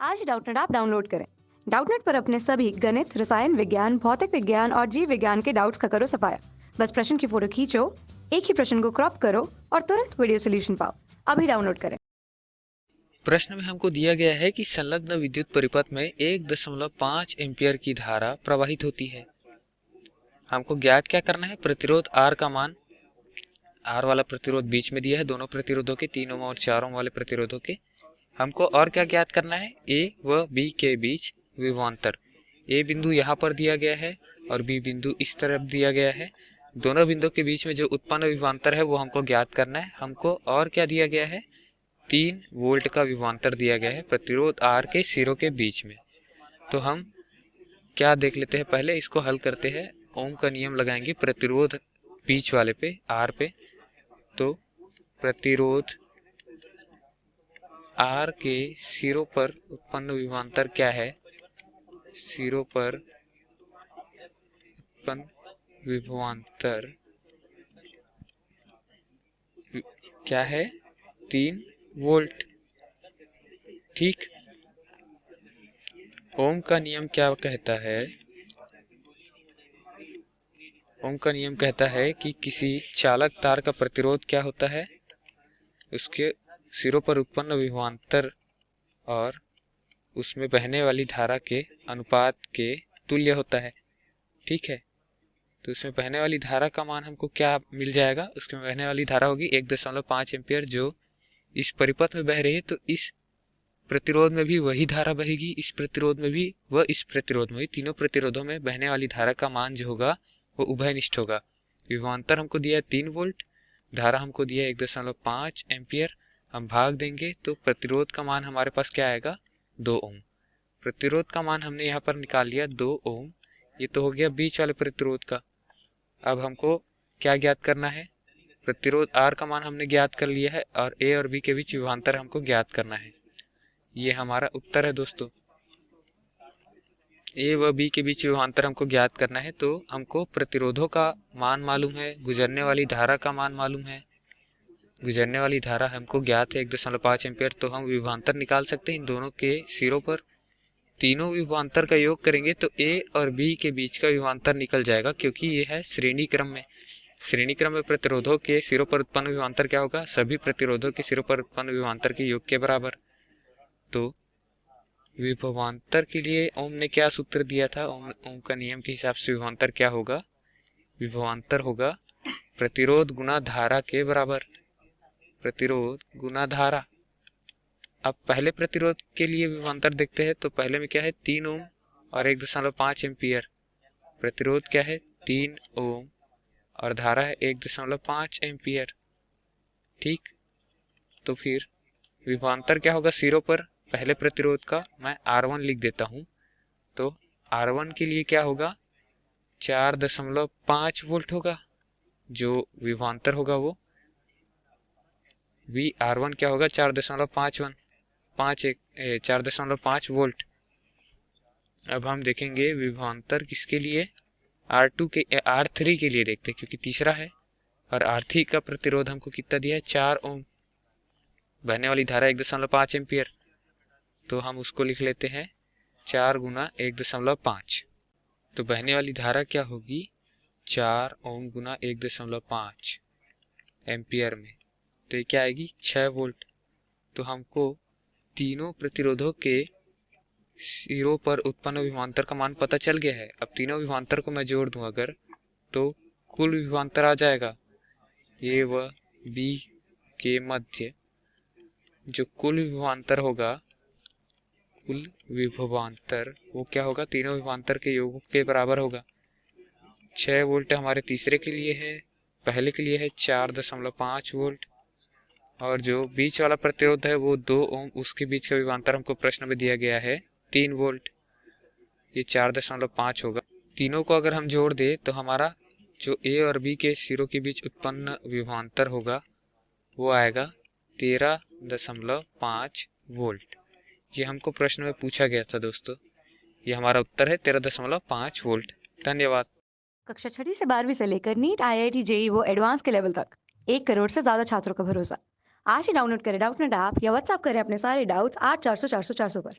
आज ही Doubtnut app download करें। Doubtnut पर अपने सभी गणित, रसायन विज्ञान, भौतिक विज्ञान और जीव विज्ञान के डाउट्स का करो सफाया। बस प्रश्न की फोटो खींचो, एक ही प्रश्न को क्रॉप करो और तुरंत वीडियो सोल्यूशन पाओ। अभी डाउनलोड करें। प्रश्न में हमको दिया गया है कि संलग्न विद्युत परिपथ में 1.5 एम्पियर की धारा प्रवाहित होती है। हमको ज्ञात क्या करना है? प्रतिरोध R का मान। R वाला प्रतिरोध बीच में दिया है, दोनों प्रतिरोधों के, 3 ओम और 4 ओम वाले प्रतिरोधों के। हमको और क्या ज्ञात करना है? A व B के बीच विभवांतर। A बिंदु यहाँ पर दिया गया है और B बिंदु इस तरफ दिया गया है। दोनों बिंदु के बीच में जो उत्पन्न विभवांतर है वो हमको ज्ञात करना है। हमको और क्या दिया गया है? 3 वोल्ट का विभवांतर दिया गया है प्रतिरोध R के सिरों के बीच में। तो हम क्या देख लेते हैं, पहले इसको हल करते हैं। ओम का नियम लगाएंगे प्रतिरोध बीच वाले पे, R पे। तो प्रतिरोध R के सिरों पर उत्पन्न विभवांतर क्या है? सिरों पर उत्पन्न विभवांतर क्या है? 3 वोल्ट। ठीक। ओम का नियम क्या कहता है? ओम का नियम कहता है कि किसी चालक तार का प्रतिरोध क्या होता है? उसके सिरों पर उत्पन्न विभवांतर और उसमें बहने वाली धारा के अनुपात के तुल्य होता है। ठीक है। तो उसमें बहने वाली धारा का मान हमको क्या मिल जाएगा? उसमें बहने वाली धारा होगी 1.5 एम्पियर, जो इस परिपथ में बह रही है। तो इस प्रतिरोध में भी वही धारा बहेगी, इस प्रतिरोध में भी व इस प्रतिरोध में भी, तीनों प्रतिरोधों में बहने वाली धारा का मान जो होगा वो उभयनिष्ठ होगा। विभवांतर हमको दिया है 3 वोल्ट, धारा हमको दिया है 1.5 एम्पियर। हम भाग देंगे तो प्रतिरोध का मान हमारे पास क्या आएगा? 2 ओम। प्रतिरोध का मान हमने यहाँ पर निकाल लिया 2 ओम। ये तो हो गया बीच वाले प्रतिरोध का। अब हमको क्या ज्ञात करना है? प्रतिरोध R का मान हमने ज्ञात कर लिया है और A और B के बीच विभवांतर हमको ज्ञात करना है। ये हमारा उत्तर है दोस्तों। A व B के बीच विभवांतर हमको ज्ञात करना है, तो हमको प्रतिरोधों का मान मालूम है, गुजरने वाली धारा का मान मालूम है। गुजरने वाली धारा हमको ज्ञात है 1.5 एम्पियर, तो हम विभवांतर निकाल सकते हैं इन दोनों के सिरों पर। तीनों विभवांतर का योग करेंगे तो A और B के बीच का विभवांतर निकल जाएगा, क्योंकि ये है श्रेणी क्रम में। श्रेणी क्रम में प्रतिरोधों के सिरों पर उत्पन्न विभवांतर क्या होगा? सभी प्रतिरोधों के सिरों पर उत्पन्न विभवांतर के योग के बराबर। तो विभवांतर के लिए ओम ने क्या सूत्र दिया था? ओम का नियम के हिसाब से विभवांतर क्या होगा? विभवांतर होगा प्रतिरोध गुना धारा के बराबर। प्रतिरोध गुना धारा। अब पहले प्रतिरोध के लिए विभवांतर देखते हैं। तो पहले में क्या है? 3 ओम और 1.5 एम्पियर। प्रतिरोध क्या है? 3 ओम और धारा है 1.5 एम्पियर। ठीक। तो फिर विभवांतर क्या होगा सिरों पर? पहले प्रतिरोध का मैं R1 लिख देता हूं। तो R1 के लिए क्या होगा? 4.5 वोल्ट होगा। जो विभवांतर होगा वो VR1 क्या होगा? 4.5 वोल्ट। अब हम देखेंगे विभवांतर किसके लिए? R2 के R3 के लिए देखते हैं, क्योंकि तीसरा है। और R3 का प्रतिरोध हमको कितना दिया है? 4 ओम। बहने वाली धारा 1.5 एम्पियर, तो हम उसको लिख लेते हैं 4 गुना 1.5। तो बहने वाली धारा क्या होगी? 4 ओम गुना 1.5 एम्पियर में, तो ये क्या आएगी? 6 वोल्ट। तो हमको तीनों प्रतिरोधों के सिरों पर उत्पन्न विभवांतर का मान पता चल गया है। अब तीनों विभवांतर को मैं जोड़ दूं अगर, तो कुल विभवांतर आ जाएगा। ए व बी के मध्य जो कुल विभवांतर होगा, कुल विभवांतर वो क्या होगा? तीनों विभवांतर के योग के बराबर होगा। 6 वोल्ट हमारे तीसरे के लिए है, पहले के लिए है 4.5 वोल्ट, और जो बीच वाला प्रतिरोध है वो 2 ओम, उसके बीच का विभवांतर हमको प्रश्न में दिया गया है 3 वोल्ट। ये 4.5 होगा। तीनों को अगर हम जोड़ दे तो हमारा जो A और B के सिरों के बीच उत्पन्न विभवांतर होगा वो आएगा 13.5 वोल्ट। ये हमको प्रश्न में पूछा गया था दोस्तों। ये हमारा उत्तर है 13.5 वोल्ट। धन्यवाद। कक्षा 6ठी से 12वीं से लेकर नीट, IIT, JEE वो एडवांस के लेवल तक 1 करोड़ से ज्यादा छात्रों का भरोसा। आज ही डाउनलोड करें डाउटनेट ऐप या व्हाट्सएप करें अपने सारे डाउट्स 8400 400 400 पर।